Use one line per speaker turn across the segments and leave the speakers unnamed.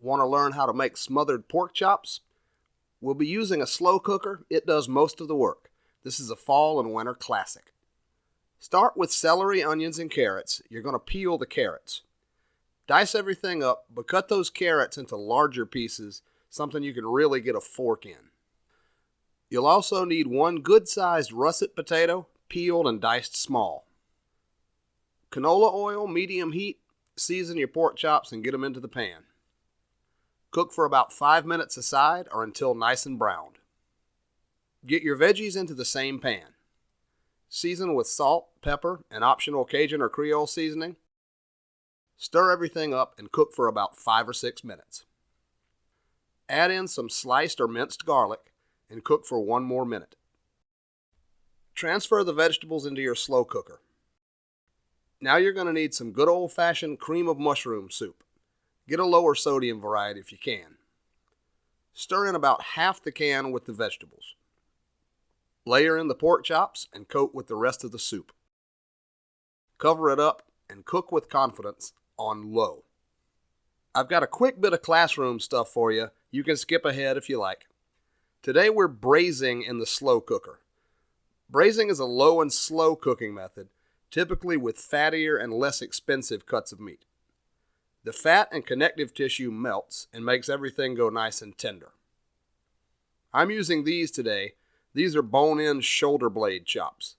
Want to learn how to make smothered pork chops? We'll be using a slow cooker. It does most of the work. This is a fall and winter classic. Start with celery, onions, and carrots. You're going to peel the carrots. Dice everything up, but cut those carrots into larger pieces, something you can really get a fork in. You'll also need one good-sized russet potato, peeled and diced small. Canola oil, medium heat. Season your pork chops and get them into the pan. Cook for about 5 minutes aside or until nice and browned. Get your veggies into the same pan. Season with salt, pepper, and optional Cajun or Creole seasoning. Stir everything up and cook for about 5 or 6 minutes. Add in some sliced or minced garlic and cook for 1 more minute. Transfer the vegetables into your slow cooker. Now you're going to need some good old-fashioned cream of mushroom soup. Get a lower sodium variety if you can. Stir in about half the can with the vegetables. Layer in the pork chops and coat with the rest of the soup. Cover it up and cook with confidence on low. I've got a quick bit of classroom stuff for you. You can skip ahead if you like. Today we're braising in the slow cooker. Braising is a low and slow cooking method, typically with fattier and less expensive cuts of meat. The fat and connective tissue melts and makes everything go nice and tender. I'm using these today. These are bone-in shoulder blade chops.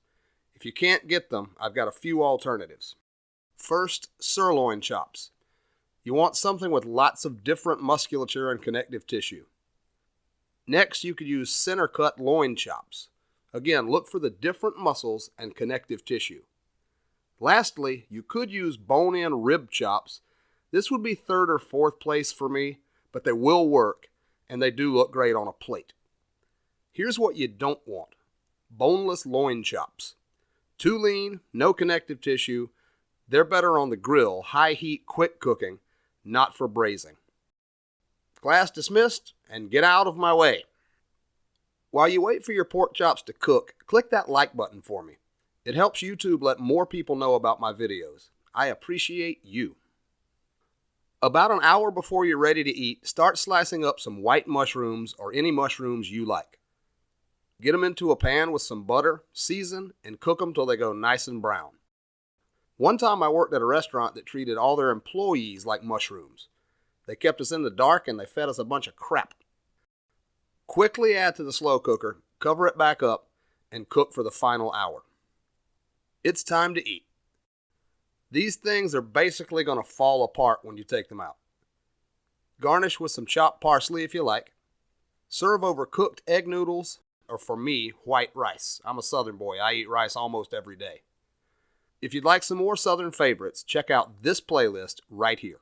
If you can't get them, I've got a few alternatives. First, sirloin chops. You want something with lots of different musculature and connective tissue. Next, you could use center-cut loin chops. Again, look for the different muscles and connective tissue. Lastly, you could use bone-in rib chops. This would be 3rd or 4th place for me, but they will work, and they do look great on a plate. Here's what you don't want. Boneless loin chops. Too lean, no connective tissue. They're better on the grill, high heat, quick cooking, not for braising. Class dismissed, and get out of my way. While you wait for your pork chops to cook, click that like button for me. It helps YouTube let more people know about my videos. I appreciate you. About an hour before you're ready to eat, start slicing up some white mushrooms or any mushrooms you like. Get them into a pan with some butter, season, and cook them till they go nice and brown. One time I worked at a restaurant that treated all their employees like mushrooms. They kept us in the dark and they fed us a bunch of crap. Quickly add to the slow cooker, cover it back up, and cook for the final hour. It's time to eat. These things are basically going to fall apart when you take them out. Garnish with some chopped parsley if you like. Serve over cooked egg noodles, or for me, white rice. I'm a Southern boy. I eat rice almost every day. If you'd like some more Southern favorites, check out this playlist right here.